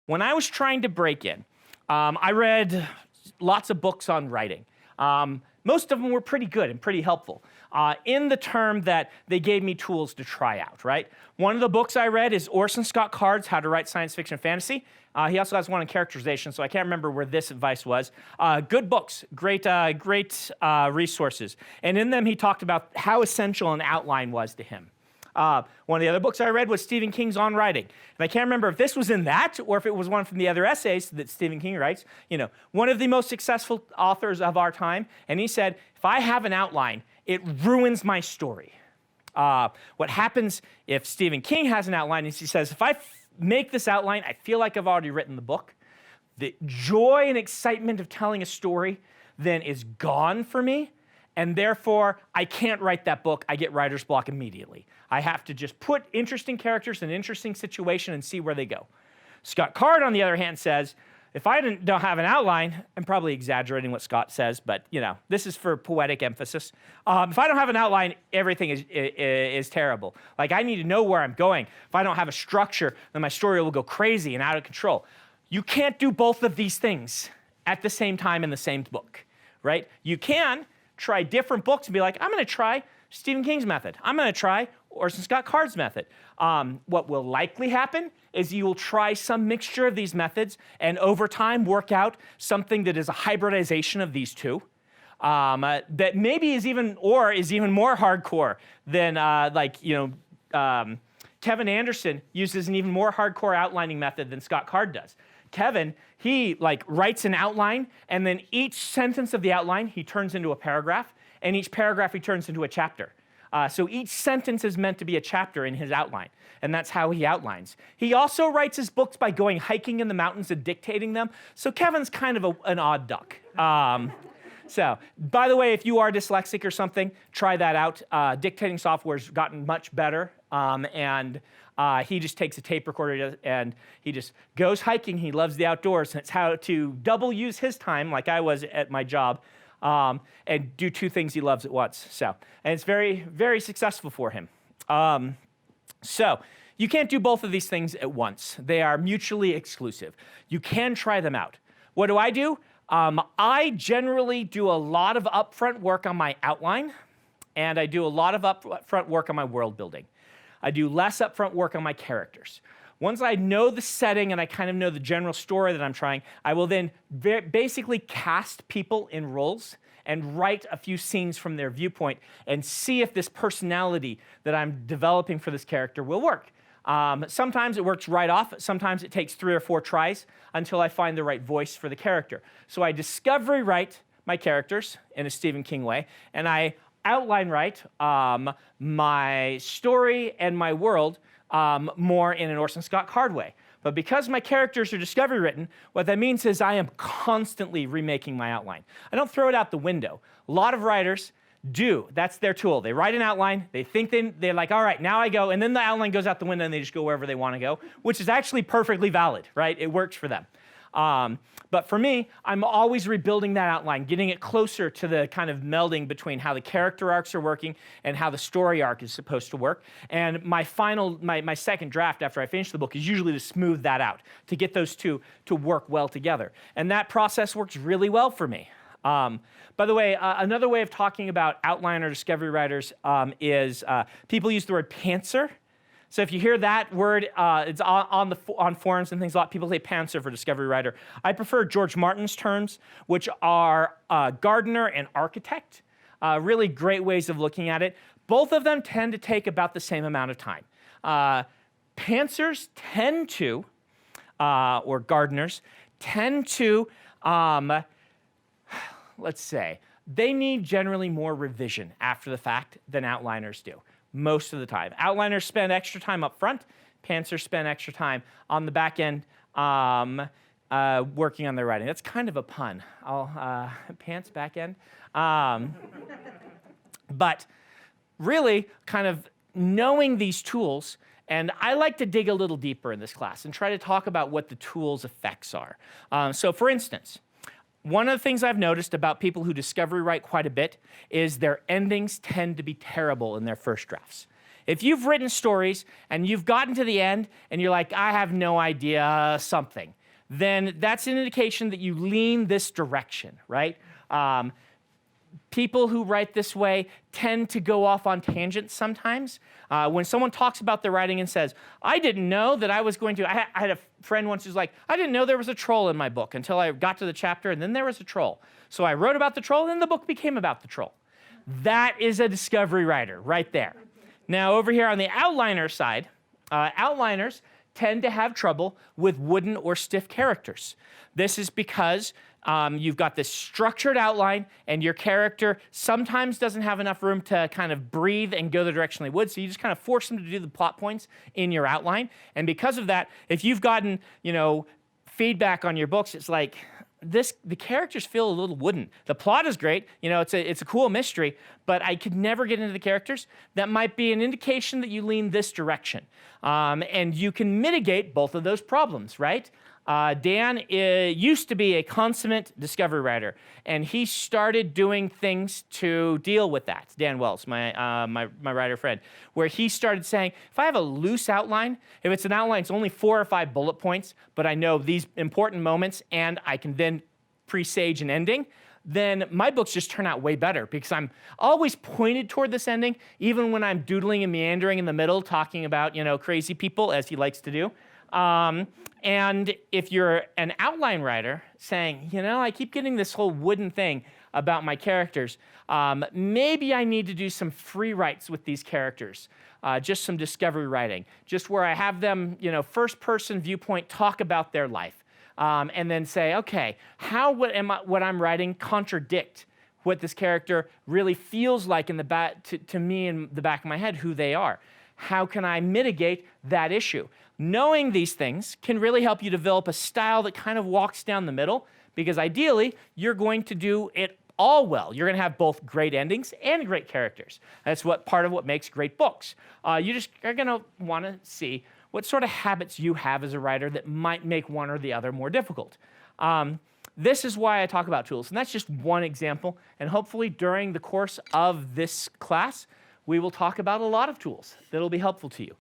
When I was trying to break in, I read lots of books on writing. Most of them were pretty good and pretty helpful in the term that they gave me tools to try out, right? One of the books I read is Orson Scott Card's How to Write Science Fiction and Fantasy. He also has one on characterization, so I can't remember where this advice was. Good books, great resources. And in them, he talked about how essential an outline was to him. One of the other books I read was Stephen King's On Writing. And I can't remember if this was in that or if it was one from the other essays that Stephen King writes. You know, one of the most successful authors of our time. And he said, if I have an outline, it ruins my story. What happens if Stephen King has an outline is he says, if I make this outline, I feel like I've already written the book. The joy and excitement of telling a story then is gone for me. And therefore, I can't write that book. I get writer's block immediately. I have to just put interesting characters in an interesting situation and see where they go. Scott Card, on the other hand, says, if I don't have an outline, I'm probably exaggerating what Scott says, but you know, this is for poetic emphasis. If I don't have an outline, everything is terrible. Like, I need to know where I'm going. If I don't have a structure, then my story will go crazy and out of control. You can't do both of these things at the same time in the same book, right? You can try different books and be like, I'm going to try Stephen King's method. I'm going to try Orson Scott Card's method. What will likely happen is you will try some mixture of these methods and over time work out something that is a hybridization of these two that maybe is even more hardcore than Kevin Anderson uses an even more hardcore outlining method than Scott Card does. Kevin, he writes an outline, and then each sentence of the outline he turns into a paragraph, and each paragraph he turns into a chapter. So each sentence is meant to be a chapter in his outline, and that's how he outlines. He also writes his books by going hiking in the mountains and dictating them, so Kevin's kind of an odd duck. So, by the way, if you are dyslexic or something, try that out. Dictating software's gotten much better, and he just takes a tape recorder and he just goes hiking. He loves the outdoors, and it's how to double use his time, like I was at my job, and do two things he loves at once. So, and it's very, very successful for him. So, you can't do both of these things at once. They are mutually exclusive. You can try them out. What do? I generally do a lot of upfront work on my outline, and I do a lot of upfront work on my world building. I do less upfront work on my characters. Once I know the setting and I kind of know the general story that I'm trying, I will then basically cast people in roles and write a few scenes from their viewpoint and see if this personality that I'm developing for this character will work. Sometimes it works right off. Sometimes it takes 3 or 4 tries until I find the right voice for the character. So I discovery write my characters in a Stephen King way, and I outline write my story and my world more in an Orson Scott Card way. But because my characters are discovery written, what that means is I am constantly remaking my outline. I don't throw it out the window. A lot of writers do. That's their tool. They write an outline, they think they're like, all right, now I go, and then the outline goes out the window and they just go wherever they want to go, which is actually perfectly valid, right? It works for them. But for me, I'm always rebuilding that outline, getting it closer to the kind of melding between how the character arcs are working and how the story arc is supposed to work. And my second draft after I finish the book is usually to smooth that out, to get those two to work well together. And that process works really well for me. By the way, another way of talking about outline or discovery writers is people use the word pantser. So if you hear that word, it's on forums and things a lot. People say pantser for discovery writer. I prefer George Martin's terms, which are gardener and architect. Really great ways of looking at it. Both of them tend to take about the same amount of time. Pantsers tend to, or gardeners, tend to, let's say, they need generally more revision after the fact than outliners do. Most of the time. Outliners spend extra time up front. Pantsers spend extra time on the back end working on their writing. That's kind of a pun. Pants back end. But really, kind of knowing these tools, and I like to dig a little deeper in this class and try to talk about what the tool's effects are. So for instance, one of the things I've noticed about people who discovery write quite a bit is their endings tend to be terrible in their first drafts. If you've written stories and you've gotten to the end and you're like, I have no idea something, then that's an indication that you lean this direction, right? People who write this way tend to go off on tangents sometimes. When someone talks about their writing and says, I didn't know that I was going to, I had a friend once who's like, I didn't know there was a troll in my book until I got to the chapter and then there was a troll. So I wrote about the troll and then the book became about the troll. That is a discovery writer right there. Now over here on the outliner side, outliners tend to have trouble with wooden or stiff characters. This is because you've got this structured outline and your character sometimes doesn't have enough room to kind of breathe and go the direction they would, so you just kind of force them to do the plot points in your outline. And because of that, if you've gotten, feedback on your books, it's like, the characters feel a little wooden. The plot is great, it's a cool mystery, but I could never get into the characters. That might be an indication that you lean this direction. And you can mitigate both of those problems, right? Dan used to be a consummate discovery writer, and he started doing things to deal with that. Dan Wells, my writer friend, where he started saying, if I have a loose outline, if it's an outline, it's only 4 or 5 bullet points, but I know these important moments, and I can then presage an ending, then my books just turn out way better because I'm always pointed toward this ending, even when I'm doodling and meandering in the middle, talking about, crazy people, as he likes to do. And if you're an outline writer saying, I keep getting this whole wooden thing about my characters, maybe I need to do some free writes with these characters, just some discovery writing, just where I have them, first person viewpoint talk about their life, and then say, okay, how what I'm writing contradict what this character really feels like in the back to me in the back of my head, who they are. How can I mitigate that issue? Knowing these things can really help you develop a style that kind of walks down the middle, because ideally, you're going to do it all well. You're going to have both great endings and great characters. That's part of what makes great books. You just are going to want to see what sort of habits you have as a writer that might make one or the other more difficult. This is why I talk about tools, and that's just one example. And hopefully during the course of this class, we will talk about a lot of tools that will be helpful to you.